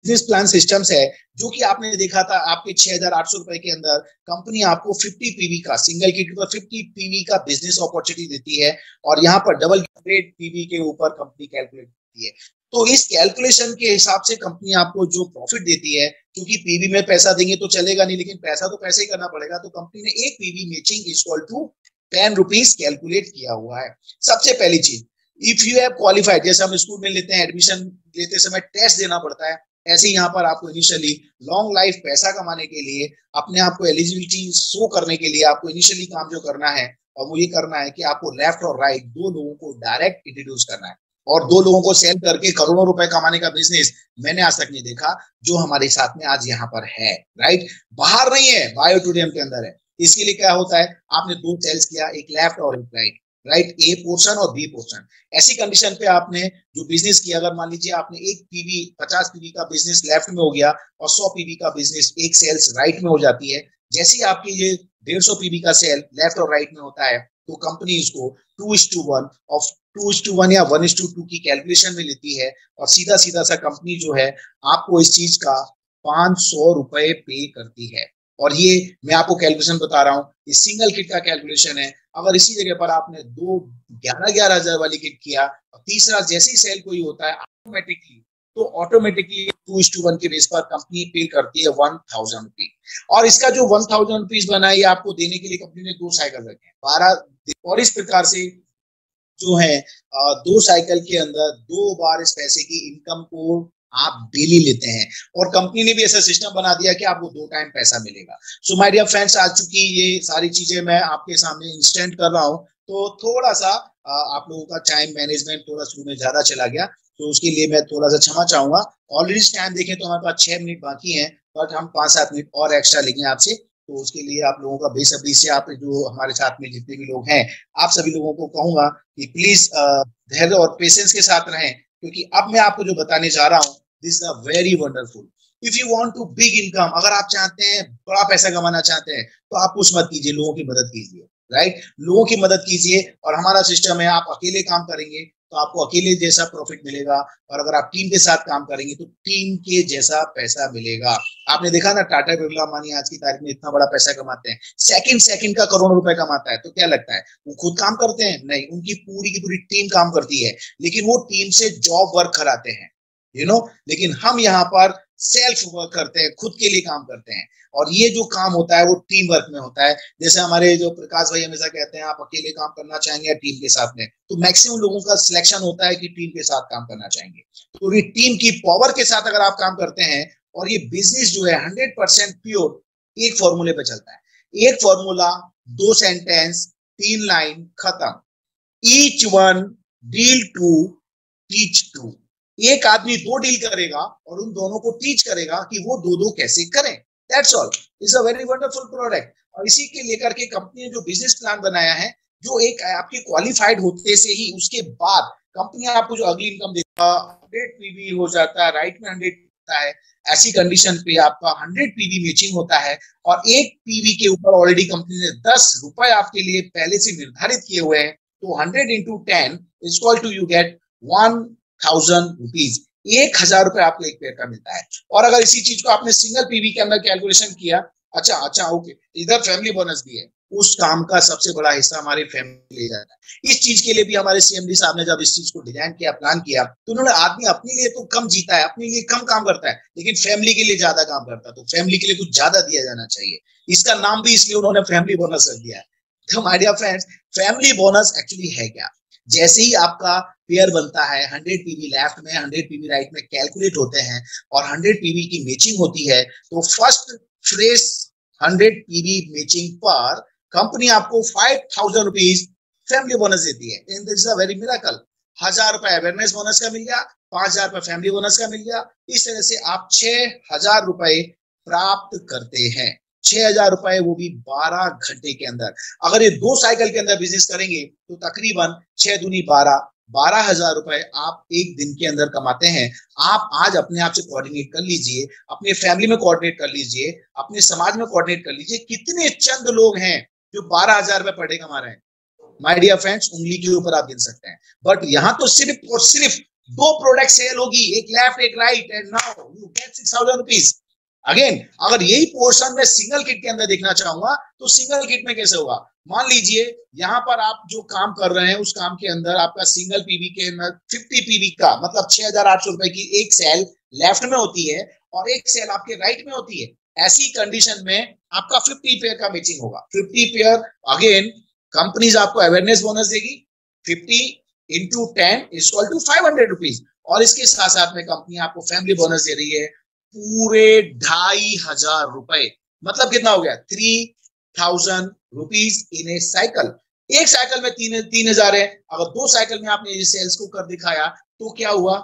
Business plan systems है जो कि आपने देखा था आपके 6,800 रुपए के अंदर कंपनी आपको 50 पीवी का सिंगल किट पर 50 पीवी का बिजनेस अपॉर्चुनिटी देती है और यहाँ पर डबल पीवी के ऊपर कंपनी कैलकुलेट करती है। तो इस कैलकुलेशन के हिसाब से कंपनी आपको जो प्रॉफिट देती है, क्योंकि पीवी में पैसा देंगे तो चलेगा नहीं, लेकिन पैसा तो पैसे ही करना पड़ेगा, तो कंपनी ने एक PV matching equal to 10 rupees calculate किया हुआ है। सबसे पहली चीज, इफ यू हैव क्वालिफाइड, जैसे हम स्कूल में लेते हैं एडमिशन लेते समय टेस्ट देना पड़ता है, ऐसे यहाँ पर आपको इनिशियली लॉन्ग लाइफ पैसा कमाने के लिए अपने आप को एलिजिबिलिटी शो करने के लिए आपको इनिशियली काम जो करना है और वो ये करना है कि आपको लेफ्ट और राइट दो लोगों को डायरेक्ट इंट्रोड्यूस करना है और दो लोगों को सेल करके करोड़ों रुपए कमाने का बिजनेस मैंने आज तक नहीं देखा जो हमारे साथ में आज यहाँ पर है। राइट, बाहर नहीं है, बायोटोरियम के अंदर है। इसके लिए क्या होता है, आपने दो सेल्स किया, एक लेफ्ट और एक राइट, राइट, ए पोर्शन और बी पोर्शन। ऐसी कंडीशन पे आपने जो बिजनेस किया, अगर मान लीजिए आपने एक पीवी 50 पीवी का बिजनेस लेफ्ट में हो गया और 100 पीवी का बिजनेस एक सेल्स राइट में हो जाती है, जैसे ही आपकी ये 150 पीवी का सेल लेफ्ट और राइट में होता है तो कंपनी इसको 2:1 और 2:1 या 1:2 की कैलकुलेशन में लेती है और सीधा सीधा सा कंपनी जो है आपको इस चीज का 500 रुपए पे करती है। और ये मैं आपको कैलकुलेशन बता रहा हूँ, ये सिंगल किट का कैलकुलेशन है। अगर इसी जगह पर आपने दो 11,000 हजार वाली किट किया और तीसरा जैसे ही सेल कोई होता है ऑटोमेटिकली 2:1 के बेस पर कंपनी पे करती है 1,000 रुपीज। और इसका जो 1,000 रुपीज बना है आपको देने के लिए कंपनी ने 2 साइकिल रखे हैं 12, और इस प्रकार से जो है 2 साइकिल के अंदर 2 बार इस पैसे की इनकम को आप डेली लेते हैं और कंपनी ने भी ऐसा सिस्टम बना दिया कि आपको 2 टाइम पैसा मिलेगा। सो माय डियर फ्रेंड्स, आज चूंकि ये सारी चीजें मैं आपके सामने इंस्टेंट कर रहा हूँ तो थोड़ा सा आप लोगों का टाइम मैनेजमेंट थोड़ा शुरू में ज्यादा चला गया, तो उसके लिए मैं थोड़ा सा क्षमा चाहूंगा। ऑलरेडी टाइम देखें तो हमारे पास 6 मिनट बाकी हैं, बट हम 5-7 मिनट और एक्स्ट्रा लेंगे आपसे, तो उसके लिए आप लोगों का बेसब्री से, आप जो हमारे साथ में जितने भी लोग हैं, आप सभी लोगों को कहूंगा कि प्लीज धैर्य और पेशेंस के साथ रहें, क्योंकि अब मैं आपको जो बताने जा रहा हूँ this is a very wonderful. If you want to big income, अगर आप चाहते हैं बड़ा पैसा कमाना चाहते हैं तो आप कुछ मत कीजिए, लोगों की मदद कीजिए। राइट, लोगों की मदद कीजिए। और हमारा सिस्टम है, आप अकेले काम करेंगे तो आपको अकेले जैसा प्रॉफिट मिलेगा, और अगर आप टीम के साथ काम करेंगे तो टीम के जैसा पैसा मिलेगा। आपने देखा ना, टाटा बिरला अंबानी आज की तारीख में इतना बड़ा पैसा कमाते हैं, सेकंड सेकंड का करोड़ रुपए कमाता है, तो क्या लगता है वो खुद काम करते हैं? नहीं, उनकी पूरी की पूरी टीम काम करती है, लेकिन वो टीम से जॉब वर्क कराते हैं, लेकिन हम यहाँ पर सेल्फ वर्क करते हैं, खुद के लिए काम करते हैं, और ये जो काम होता है वो टीम वर्क में होता है। जैसे हमारे जो प्रकाश भाई हमेशा कहते हैं, आप अकेले काम करना चाहेंगे या टीम के साथ में, तो मैक्सिमम लोगों का सिलेक्शन होता है कि टीम के साथ काम करना चाहेंगे। तो ये टीम की पावर के साथ अगर आप काम करते हैं, और ये बिजनेस जो है 100% प्योर एक फॉर्मूले पे चलता है, एक फॉर्मूला, 2 सेंटेंस, 3 लाइन, खत्म। Each one deal two teach two. एक आदमी 2 डील करेगा और उन दोनों को टीच करेगा कि वो 2-2 कैसे करें। That's all. It's a very wonderful product. और इसी के लेकर के कंपनी ने जो बिजनेस प्लान बनाया है, जो एक आपके क्वालिफाइड होते से ही उसके बाद कंपनी आपको जो अगली इनकम देता है, 100 पीवी हो जाता है, राइट में 100 होता है, ऐसी कंडीशन पे आपका 100 पीवी मैचिंग होता है, और एक पीवी के ऊपर ऑलरेडी कंपनी ने 10 रुपए आपके लिए पहले से निर्धारित किए हुए हैं। तो 100 into 10 is equal to you get 1,000 rupees, 1,000 रुपए आपको एक पेयर का मिलता है। और अगर इसी चीज को आपने सिंगल पीवी के अंदर कैलकुलेशन किया, अच्छा ओके, इधर फैमिली बोनस भी है, उस काम का सबसे बड़ा हिस्सा हमारी फैमिली ले जाता है। इस चीज के लिए भी हमारे सीएमडी साहब ने जब इस चीज को डिजाइन किया, प्लान किया, तो उन्होंने आदमी अपने लिए तो कम जीता है, अपने लिए कम काम करता है, लेकिन फैमिली के लिए ज्यादा काम करता है, तो फैमिली के लिए कुछ ज्यादा दिया जाना चाहिए। इसका नाम भी इसलिए उन्होंने फैमिली बोनस रख दिया है। तो my dear friends, family bonus actually है क्या? जैसे ही आपका पेयर बनता है, 100 पीवी लेफ्ट में 100 पीवी राइट में कैलकुलेट होते हैं और 100 पीवी की मैचिंग होती है, तो फर्स्ट फ्रेश 100 पीवी मैचिंग पर कंपनी आपको 5,000 रुपीज फैमिली बोनस देती है। And this is a very miracle. 1,000 रुपए अवेयरनेस बोनस का मिल गया, 5,000 रुपए फैमिली बोनस का मिल गया। इस तरह से आप 6,000 रुपए प्राप्त करते हैं। 6,000 रुपए, वो भी 12 घंटे के अंदर। अगर ये 2 साइकिल के अंदर बिजनेस करेंगे तो तकरीबन 6 दूनी 12,000 रुपए आप एक दिन के अंदर कमाते हैं। आप आज अपने आप से कोऑर्डिनेट कर लीजिए, अपने फैमिली में कोऑर्डिनेट कर लीजिए, अपने समाज में कोऑर्डिनेट कर लीजिए, कितने चंद लोग हैं जो 12,000 रुपए पर डे कमा रहे हैं। माय डियर फ्रेंड्स, उंगली के ऊपर आप गिन सकते हैं। बट यहां तो सिर्फ और सिर्फ दो प्रोडक्ट सेल होगी, एक लेफ्ट एक right, and now you get 6,000 rupees. Again अगर यही पोर्शन में सिंगल किट के अंदर देखना चाहूंगा तो सिंगल किट में कैसे होगा? मान लीजिए यहाँ पर आप जो काम कर रहे हैं उस काम के अंदर आपका सिंगल पीवी के अंदर 50 पीवी का मतलब 6,800 रुपए की एक सेल लेफ्ट में होती है और एक सेल आपके राइट में होती है। ऐसी कंडीशन में आपका 50 पेयर का मैचिंग होगा। 50 पेयर, अगेन कंपनीज आपको अवेयरनेस बोनस देगी। 50 into 10 is equal to 500 rupees. और इसके साथ साथ में कंपनी आपको फैमिली बोनस दे रही है पूरे 2,500 रुपए। मतलब कितना हो गया? 3,000 रुपीज इन ए साइकिल। एक साइकिल में 3,000 है, अगर दो साइकिल में आपने ये सेल्स को कर दिखाया तो क्या हुआ?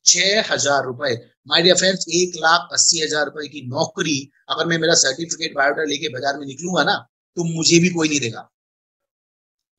6,000 रुपए। माय डियर फ्रेंड्स, 1,80,000 रुपए की नौकरी अगर मैं मेरा सर्टिफिकेट बायोडाटा लेके बाजार में निकलूंगा ना तो मुझे भी कोई नहीं देगा,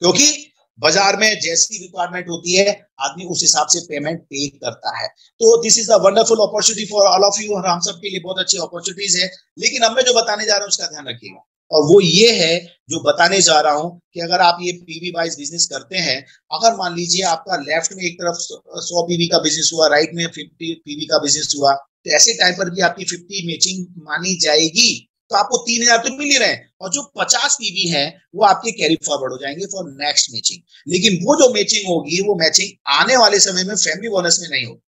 क्योंकि बाजार में जैसी रिक्वायरमेंट होती है आदमी उस हिसाब से पेमेंट पे करता है। तो this is a wonderful opportunity for all of you, और हम सब के लिए बहुत अच्छी अपॉर्चुनिटीज है। लेकिन अब मैं जो बताने जा रहा हूँ उसका ध्यान रखिएगा, और वो ये है जो बताने जा रहा हूं कि अगर आप ये पीवी वाइज बिजनेस करते हैं, अगर मान लीजिए आपका लेफ्ट में एक तरफ 100 पीवी का बिजनेस हुआ, राइट में 50 पीवी का बिजनेस हुआ, तो ऐसे टाइम पर भी आपकी 50 मैचिंग मानी जाएगी, तो आपको 3,000 तो मिल ही रहे हैं, और जो 50 पीवी है वो आपके कैरी फॉरवर्ड हो जाएंगे फॉर नेक्स्ट मैचिंग। लेकिन वो जो मैचिंग होगी वो मैचिंग आने वाले समय में फैमिली बोनस में नहीं होगी,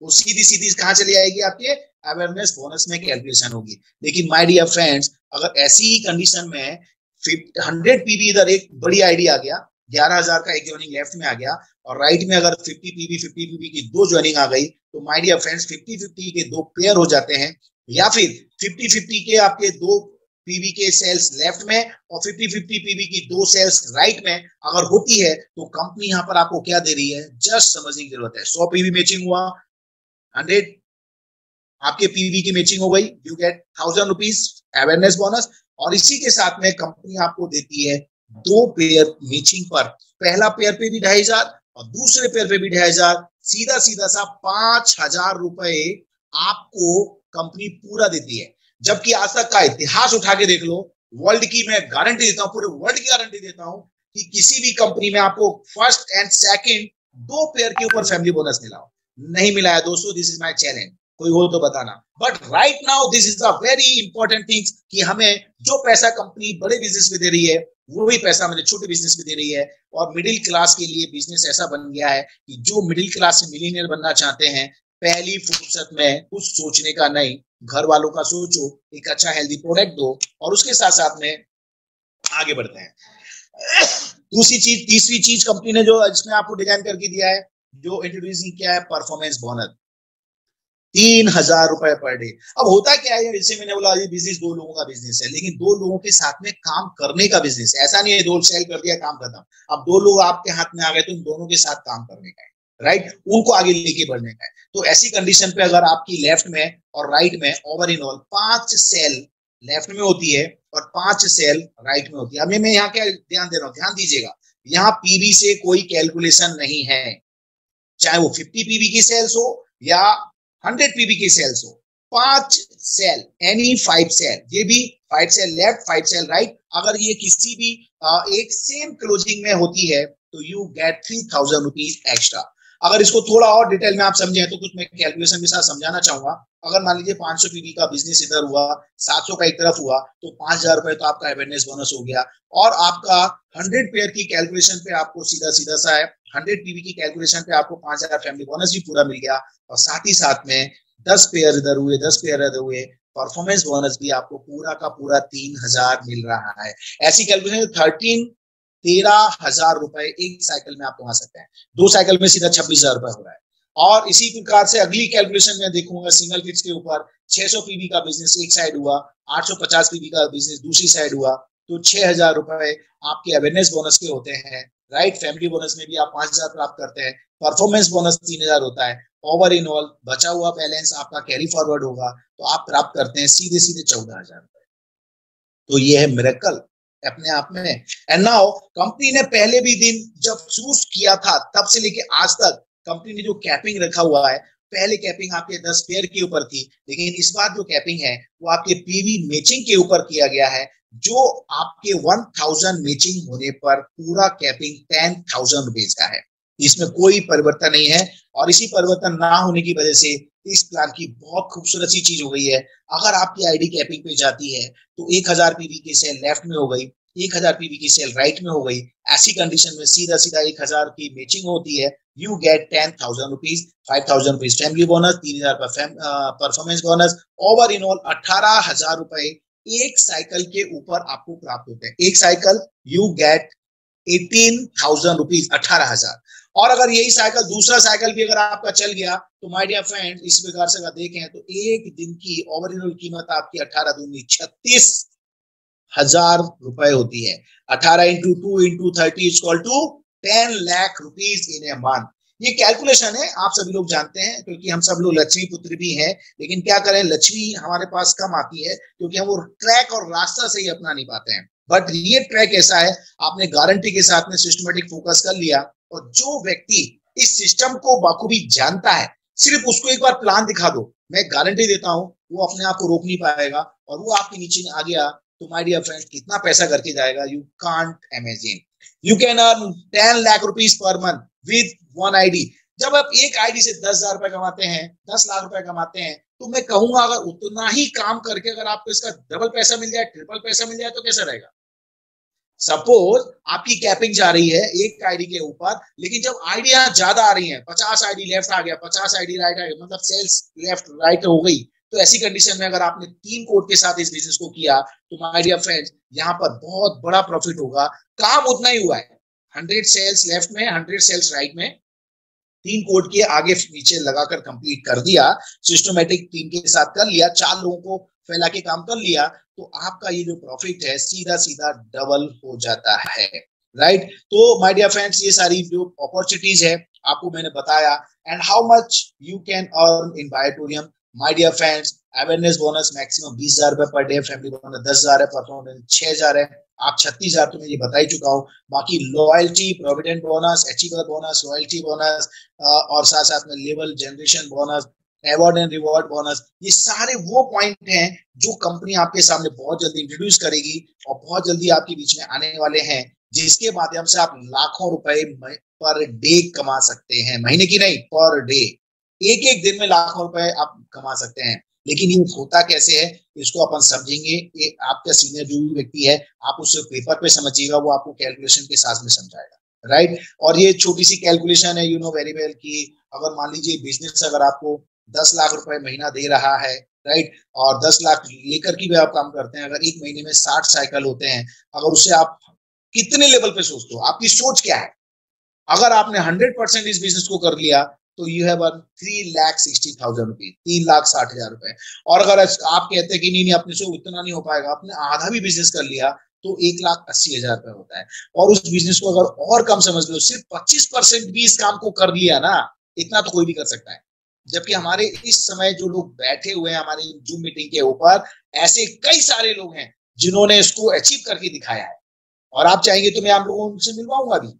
वो सीधी सीधी कहां चली आएगी? आपके अवेयरनेस बोनस में कैलकुलेशन होगी। लेकिन माय डियर फ्रेंड्स, अगर ऐसी ही कंडीशन में 100 पीवी इधर एक बड़ी आइडिया आ गया, 11,000 का एक ज्वाइनिंग लेफ्ट में आ गया, और राइट में अगर 50 पीवी की दो ज्वाइनिंग आ गई, तो माय डियर फ्रेंड्स 50-50 के दो पेयर हो जाते हैं, या फिर 50-50 के आपके दो पीवी के सेल्स लेफ्ट में और 50-50 पीवी की दो सेल्स राइट में अगर होती है, तो कंपनी यहां पर आपको क्या दे रही है? जस्ट समझने की जरूरत है। 100 पीवी मैचिंग हुआ, 100 आपके पीवी की मैचिंग हो गई, you get 1,000 rupees awareness bonus. और इसी के साथ में कंपनी आपको देती है दो पेयर मैचिंग पर, पहला पेयर पे भी 2,500 और दूसरे पेयर पे भी 2,500, सीधा सीधा सा 5,000 रुपए आपको कंपनी पूरा देती है। जबकि आज तक का इतिहास उठा के देख लो, वर्ल्ड की मैं गारंटी देता हूं, पूरे वर्ल्ड की गारंटी देता हूं कि किसी भी कंपनी में आपको फर्स्ट एंड सेकंड दो पेयर के ऊपर फैमिली बोनस मिला हो, नहीं मिला है दोस्तों। दिस इज माय चैलेंज, कोई हो तो बताना। But right now this is a very important thing कि हमें जो पैसा कंपनी बड़े बिजनेस में दे रही है वही पैसा मुझे छोटे बिजनेस में दे रही है। और मिडिल क्लास के लिए बिजनेस ऐसा बन गया है कि जो मिडिल क्लास से मिलीनियर बनना चाहते हैं, पहली फुर्सत में कुछ सोचने का नहीं, घर वालों का सोचो, एक अच्छा हेल्दी प्रोडक्ट दो, और उसके साथ साथ में आगे बढ़ते हैं। दूसरी चीज, तीसरी चीज कंपनी ने जो इसमें आपको डिजाइन करके दिया है, जो इंट्रोड्यूसिंग किया है, परफॉर्मेंस बोनस 3,000 रुपए पर डे। अब होता क्या है, जैसे मैंने बोला ये बिजनेस दो लोगों का बिजनेस है, लेकिन दो लोगों के साथ में काम करने का बिजनेस है। ऐसा नहीं है दो सेल कर दिया काम खत्म। अब दो लोग आपके हाथ में आ गए तो उन दोनों के साथ काम करने का है, राइट, उनको आगे लेके बढ़ने का है। तो ऐसी कंडीशन पे अगर आपकी लेफ्ट में और राइट में over in all 5 sale left में होती है और 5 सेल राइट में होती है। अब मैं यहाँ क्या ध्यान दे रहा हूँ, ध्यान दीजिएगा, यहाँ पीवी से कोई कैलकुलेशन नहीं है, चाहे वो 50 पीवी की सेल्स हो या 100 पीवी की सेल्स हो। 5 सेल, एनी 5 सेल, ये भी 5 सेल लेफ्ट 5 सेल राइट, अगर ये किसी भी एक सेम क्लोजिंग में होती है तो यू गेट 3,000 रुपीज एक्स्ट्रा। अगर इसको थोड़ा और डिटेल में आप समझें तो कुछ मैं कैलकुलेशन के साथ समझाना चाहूंगा। अगर मान लीजिए 500 पीवी का बिजनेस इधर हुआ, 700 का एक तरफ हुआ, तो 5,000 रुपए तो आपका अवेयरनेस बोनस हो गया, और आपका 100 पेयर की कैलकुलेशन पे आपको सीधा सीधा सा है 100 पीवी की कैलकुलेशन पे आपको 5,000 फैमिली बोनस भी पूरा मिल गया, और साथ ही साथ में 10 पेयर इधर हुए, 10 पेयर इधर हुए, परफॉर्मेंस बोनस भी आपको पूरा का पूरा 3,000 मिल रहा है। ऐसी कैलकुलेशन 13,000 रुपए एक साइकिल में आप कमा सकते हैं। दो साइकिल में सीधा 26,000 रुपए हो रहा है। और इसी प्रकार से अगली कैलकुलेशन में देखूंगा सिंगल किट्स के ऊपर, 600 पीवी का बिजनेस एक साइड हुआ, 850 पीवी का बिजनेस दूसरी साइड हुआ, तो 6,000 रुपए आपके अवेयरनेस बोनस के होते हैं, राइट। फैमिली बोनस में भी आप 5,000 प्राप्त करते हैं, परफॉर्मेंस बोनस 3,000 होता है, ओवर इन ऑल बचा हुआ बैलेंस आपका कैरी फॉरवर्ड होगा, तो आप प्राप्त करते हैं सीधे सीधे 14,000 रुपए। तो ये है मिरेकल अपने आप में। एंड नाउ कंपनी ने पहले भी दिन जब शुरू किया था तब से लेके आज तक कंपनी ने जो कैपिंग रखा हुआ है, पहले कैपिंग आपके 10 पेयर के ऊपर थी, लेकिन इस बार जो कैपिंग है वो आपके पीवी मैचिंग के ऊपर किया गया है, जो आपके 1,000 मैचिंग होने पर पूरा कैपिंग 10,000 रुपीज का है। इसमें कोई परिवर्तन नहीं है। और इसी परिवर्तन ना होने की वजह से इस प्लान की बहुत खूबसूरत सी चीज हो गई है। अगर आपकी आईडी कैपिंग पे जाती है तो 1000 पीवी की सेल लेफ्ट में हो गई, 1000 पीवी की सेल राइट में हो गई। ऐसी कंडीशन में सीधा सीधा 1000 की मैचिंग होती है, you get 10,000 rupees, 5,000 rupees family bonus, 3,000 performance bonus, over in all 18,000 रुपए एक साइकिल के ऊपर आपको प्राप्त होते हैं। एक साइकिल यू गेट 18,000 रुपीज, 18,000। और अगर यही साइकिल दूसरा साइकिल भी अगर आपका चल गया तो माय डियर फ्रेंड इस प्रकार से अगर देखें तो एक दिन की ओवरऑल कीमत आपकी 18 दूनी 36,000 रुपए होती है। 18 into 2 into 30 equal to 10 lakh rupees in a month. ये कैलकुलेशन है, आप सभी लोग जानते हैं, क्योंकि हम सब लोग लक्ष्मी पुत्र भी हैं। लेकिन क्या करें, लक्ष्मी हमारे पास कम आती है क्योंकि हम वो ट्रैक और रास्ता सही अपना नहीं पाते हैं। बट ये ट्रैक ऐसा है, आपने गारंटी के साथ में सिस्टमेटिक फोकस कर लिया, और जो व्यक्ति इस सिस्टम को बाखूबी जानता है, सिर्फ उसको एक बार प्लान दिखा दो, मैं गारंटी देता हूं वो अपने आप को रोक नहीं पाएगा। और वो आपके नीचे आ गया तो माय डियर फ्रेंड कितना पैसा करके जाएगा, you can't imagine. You can earn 10 lakh rupees per month with one ID. जब आप एक आईडी से 10,000 रुपए कमाते हैं, 10 लाख रुपए कमाते हैं, तो मैं कहूंगा अगर उतना ही काम करके अगर आपको इसका डबल पैसा मिल जाए, ट्रिपल पैसा मिल जाए तो कैसा रहेगा। सपोज आपकी कैपिंग जा रही है एक आईडी के ऊपर, लेकिन जब आईडिया ज्यादा आ रही है, 50 आईडी लेफ्ट आ गया, 50 आईडी राइट आ गया, मतलब सेल्स लेफ्ट राइट हो गई, तो ऐसी कंडीशन में अगर आपने 3 कोड के साथ इस बिजनेस को किया तो माय डियर फ्रेंड्स यहाँ पर बहुत बड़ा प्रॉफिट होगा। काम उतना ही हुआ है, 100 सेल्स लेफ्ट में, 100 सेल्स राइट में, 3 कोड के आगे नीचे लगाकर कंप्लीट कर दिया, सिस्टमेटिक टीम के साथ कर लिया, 4 लोगों को फैला के काम कर लिया, तो आपका ये जो प्रॉफिट है सीधा सीधा डबल हो जाता है। राइट, तो माय डियर फ्रेंड्स ये सारी जो अपॉर्चुनिटीज है आपको मैंने बताया। And how much you can earn in बायोटोरियम, my dear friends awareness bonus maximum 20,000 रुपए पर डे, फैमिली बोनस 10,000 है, परफॉर्मेंस 6,000 है, आप 36,000 तो मैं ये बता ही चुका हूँ। बाकी loyalty, provident bonus, achiever bonus, royalty bonus, और साथ साथ में level generation bonus, award and reward bonus, ये सारे वो पॉइंट हैं जो कंपनी आपके सामने बहुत जल्दी इंट्रोड्यूस करेगी और बहुत जल्दी आपके बीच में आने वाले हैं, जिसके माध्यम से आप लाखों रुपए पर डे कमा सकते हैं। महीने की नहीं, पर डे, एक एक दिन में लाखों रुपए आप कमा सकते हैं। लेकिन ये होता कैसे है इसको अपन समझेंगे। ये आपका सीनियर जो भी व्यक्ति है आप उससे पेपर पे समझिएगा, वो आपको कैलकुलेशन के साथ में समझाएगा। राइट, और ये छोटी सी कैलकुलेशन है, यू नो वेरी वेल, कि अगर मान लीजिए बिजनेस अगर आपको 10 लाख रुपए महीना दे रहा है, राइट, और 10 लाख लेकर के भी आप काम करते हैं, अगर एक महीने में 60 साइकिल होते हैं, अगर उससे आप कितने लेवल पे सोचते हो, आपकी सोच क्या है। अगर आपने 100% इस बिजनेस को कर लिया तो यू हैव अर्न 3,60,000 रुपीज, 3,60,000 रुपए। और अगर आप कहते हैं कि नहीं नहीं अपने से उतना नहीं हो पाएगा, आपने आधा भी बिजनेस कर लिया तो 1,80,000 रुपए होता है। और उस बिजनेस को अगर और कम समझ लो, सिर्फ 25% भी इस काम को कर लिया ना, इतना तो कोई भी कर सकता है। जबकि हमारे इस समय जो लोग बैठे हुए हैं हमारी जूम मीटिंग के ऊपर, ऐसे कई सारे लोग हैं जिन्होंने इसको अचीव करके दिखाया है। और आप चाहेंगे तो मैं आप लोगों से मिलवाऊंगा भी,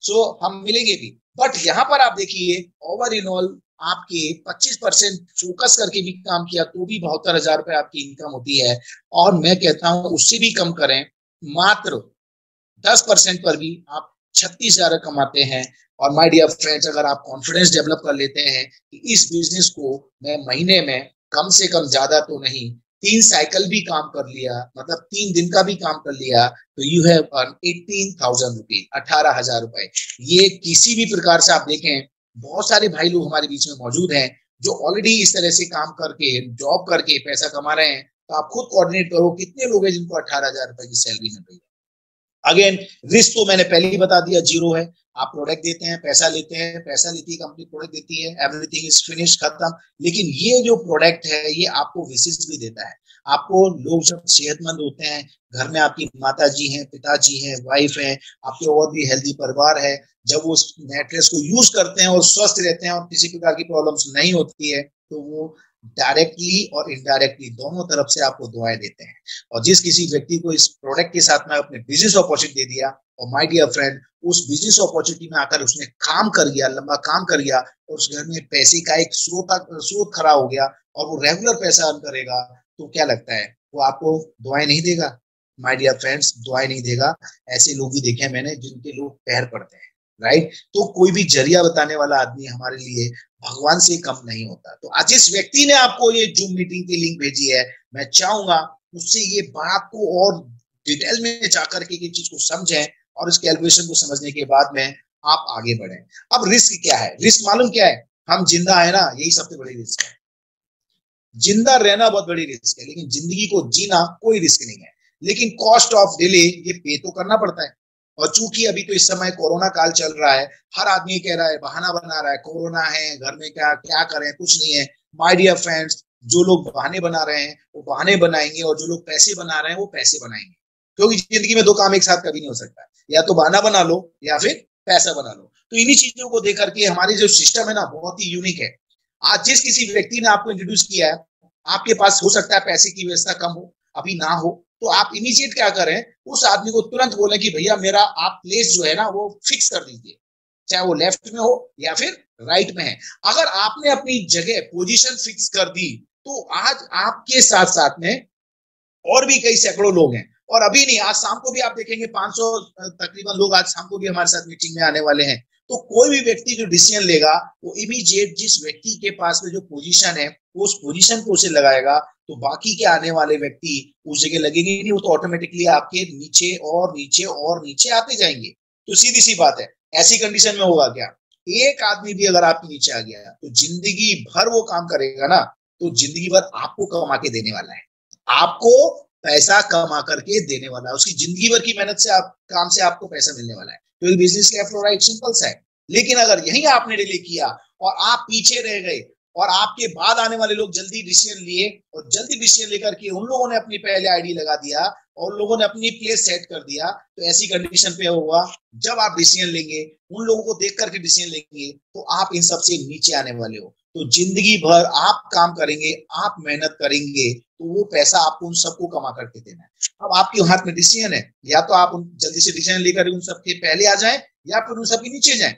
सो हम मिलेंगे भी। बट यहाँ पर आप देखिए ओवर इन ऑल आपके 25% फोकस करके भी काम किया तो भी 72,000 रुपए आपकी इनकम होती है। और मैं कहता हूं उससे भी कम करें, मात्र 10% पर भी आप 36,000 कमाते हैं। और माय डियर फ्रेंड्स अगर आप कॉन्फिडेंस डेवलप कर लेते हैं कि इस बिजनेस को मैं महीने में कम से कम, ज्यादा तो नहीं, 3 साइकिल भी काम कर लिया, मतलब 3 दिन का भी काम कर लिया, तो यू हैव अर्न 18,000 रुपीज, 18,000 रुपए। ये किसी भी प्रकार से आप देखें, बहुत सारे भाई लोग हमारे बीच में मौजूद हैं जो ऑलरेडी इस तरह से काम करके, जॉब करके पैसा कमा रहे हैं। तो आप खुद कोऑर्डिनेट करो कितने लोग हैं जिनको 18,000 रुपए की सैलरी मिल रही है। अगेन रिस्क तो मैंने पहले ही बता दिया, जीरो है। आप प्रोडक्ट देते हैं, पैसा लेते हैं, पैसा लेती है कंपनी, प्रोडक्ट देती है, एवरीथिंग इज फिनिश, खत्म। लेकिन ये जो प्रोडक्ट है ये आपको विशेष भी देता है। आपको लोग जब सेहतमंद होते हैं, घर में आपकी माता जी हैं, पिताजी हैं, वाइफ है, आपके और भी हेल्दी परिवार है, जब वो मैट्रेस को यूज करते हैं और स्वस्थ रहते हैं और किसी प्रकार की प्रॉब्लम्स नहीं होती है, तो वो डायरेक्टली और इनडायरेक्टली दोनों तरफ से आपको दुआएं देते हैं। और जिस किसी व्यक्ति को इस प्रोडक्ट के साथ में अपने बिजनेस अपॉर्चुनिटी दे दिया, और माय डियर फ्रेंड उस बिजनेस अपॉर्चुनिटी में आकर उसने काम कर गया, लंबा काम कर गया, और उस घर में पैसे का एक स्रोत खड़ा हो गया और वो रेगुलर पैसा अर्न करेगा, तो क्या लगता है वो आपको दुआएं नहीं देगा। माय डियर फ्रेंड्स दुआएं नहीं देगा। ऐसे लोग भी देखे मैंने जिनके लोग पैर पड़ते हैं। राइट। तो कोई भी जरिया बताने वाला आदमी हमारे लिए भगवान से कम नहीं होता। तो आज जिस व्यक्ति ने आपको ये जूम मीटिंग की लिंक भेजी है, मैं चाहूंगा उससे ये बात को और डिटेल में जाकर के चीज को समझें और इस कैलकुलेशन को समझने के बाद में आप आगे बढ़ें। अब रिस्क क्या है? रिस्क मालूम क्या है? हम जिंदा है ना, यही सबसे बड़ी रिस्क है। जिंदा रहना बहुत बड़ी रिस्क है, लेकिन जिंदगी को जीना कोई रिस्क नहीं है। लेकिन कॉस्ट ऑफ डिले ये पे तो करना पड़ता है। और चूंकि अभी तो इस समय कोरोना काल चल रहा है, हर आदमी कह रहा है, बहाना बना रहा है, कोरोना है घर में, क्या क्या करें, कुछ नहीं है। माय डियर फ्रेंड्स, जो लोग बहाने बना रहे हैं वो बहाने बनाएंगे, और जो लोग पैसे बना रहे हैं वो पैसे बनाएंगे। क्योंकि जिंदगी में दो काम एक साथ कभी नहीं हो सकता, या तो बहाना बना लो या फिर पैसा बना लो। तो इन्हीं चीजों को देख करके हमारी जो सिस्टम है ना, बहुत ही यूनिक है। आज जिस किसी व्यक्ति ने आपको इंट्रोड्यूस किया है, आपके पास हो सकता है पैसे की व्यवस्था कम हो, अभी ना हो, तो आप इमीडिएट क्या करें, उस आदमी को तुरंत बोलें कि भैया मेरा आप प्लेस जो है ना वो फिक्स कर दीजिए, चाहे वो लेफ्ट में हो या फिर राइट में है। अगर आपने अपनी जगह पोजीशन फिक्स कर दी, तो आज आपके साथ साथ में और भी कई सैकड़ों लोग हैं। और अभी नहीं, आज शाम को भी आप देखेंगे 500 तकरीबन लोग आज शाम को भी हमारे साथ मीटिंग में आने वाले हैं। तो कोई भी व्यक्ति जो डिसीजन लेगा, वो इमीडिएट जिस व्यक्ति के पास में जो पोजीशन है वो उस पोजीशन को उसे लगाएगा, तो बाकी के आने वाले व्यक्ति उस जगह लगेंगे नहीं, वो तो ऑटोमेटिकली आपके नीचे और नीचे और नीचे आते जाएंगे। तो सीधी सी बात है, ऐसी कंडीशन में होगा क्या, एक आदमी भी अगर आपके नीचे आ गया तो जिंदगी भर वो काम करेगा ना, तो जिंदगी भर आपको कमा के देने वाला है, आपको पैसा कमा करके देने वाला है। उसकी जिंदगी भर की मेहनत से, आप काम से आपको पैसा मिलने वाला है। तो बिजनेस का फ्लो राइट सिंपल सा है। लेकिन अगर यही आपने डिले किया और आप पीछे रह गए, और आपके बाद आने वाले लोग जल्दी डिसीजन लिए, और जल्दी डिसीजन लेकर के उन लोगों ने अपनी पहले आईडी लगा दिया और लोगों ने अपनी प्लेस सेट कर दिया, तो ऐसी कंडीशन पे होगा, जब आप डिसीजन लेंगे, उन लोगों को देख करके डिसीजन लेंगे, तो आप इन सबसे नीचे आने वाले हो। तो जिंदगी भर आप काम करेंगे, आप मेहनत करेंगे, तो वो पैसा आपको उन सबको कमा करके देना है। अब आपके हाथ में डिसीजन है, या तो आप जल्दी से डिसीजन लेकर उन सबके पहले आ जाएं, या फिर उन सबके नीचे जाएं।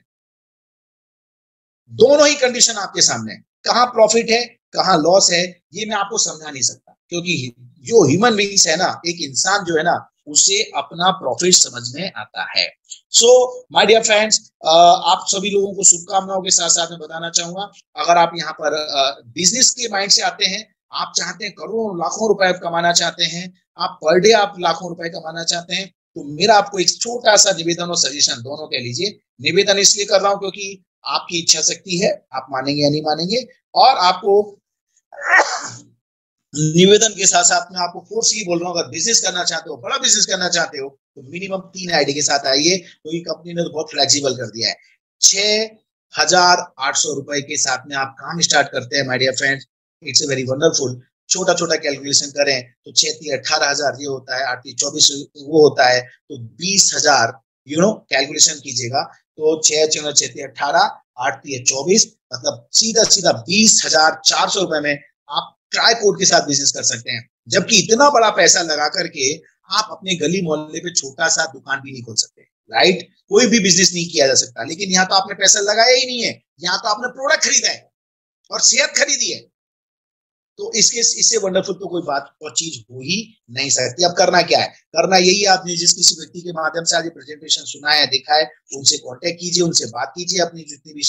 दोनों ही कंडीशन आपके सामने है। कहां प्रॉफिट है, कहां लॉस है, ये मैं आपको समझा नहीं सकता, क्योंकि जो ह्यूमन बीइंग्स है ना, एक इंसान जो है ना, उसे अपना प्रॉफिट समझ में आता है। सो माय डियर फ्रेंड्स, आप सभी लोगों को शुभकामनाओं के साथ साथ में बताना चाहूंगा, अगर आप यहाँ पर बिजनेस के माइंड से आते हैं, आप चाहते हैं करोड़ों लाखों रुपए कमाना चाहते हैं, आप पर डे आप लाखों रुपए कमाना चाहते हैं, तो मेरा आपको एक छोटा सा निवेदन और सजेशन, दोनों कह लीजिए। निवेदन इसलिए कर रहा हूं क्योंकि आपकी इच्छा शक्ति है, आप मानेंगे या नहीं मानेंगे, और आपको निवेदन के साथ साथ में आपको फोर्स ही बोल रहा हूँ, अगर बिजनेस करना चाहते हो, बड़ा बिजनेस करना चाहते हो, तो मिनिमम 3 आईडी के साथ आइए, क्योंकि कंपनी ने तो बहुत फ्लेक्सिबल कर दिया है। 6,800 रुपए के साथ में आप काम स्टार्ट करते हैं my dear friends. It's a very wonderful. छोटा छोटा कैलकुलेशन करें तो 6,18,000 ये होता है, 8,24 वो होता है, तो 20,000 कैलकुलेशन कीजिएगा, तो 6,6,18, 8,24, मतलब सीधा सीधा 20,400 रुपए में आप ट्राई कोड के साथ बिजनेस कर सकते हैं। जबकि इतना बड़ा पैसा लगा करके आप अपने गली मोहल्ले पे छोटा सा दुकान भी नहीं खोल सकते, राइट। कोई भी बिजनेस नहीं किया जा सकता। लेकिन यहाँ तो आपने पैसा लगाया ही नहीं है, यहाँ तो आपने प्रोडक्ट खरीदा है और सेहत खरीदी है। तो इससे वंडरफुल तो कोई बात और चीज हो ही नहीं सकती। अब करना क्या है? करना यही है, आपने जिस किसी व्यक्ति के माध्यम से आज प्रेजेंटेशन सुना है, देखा है, उनसे कांटेक्ट कीजिए, उनसे बात कीजिए, अपनी जितनी भी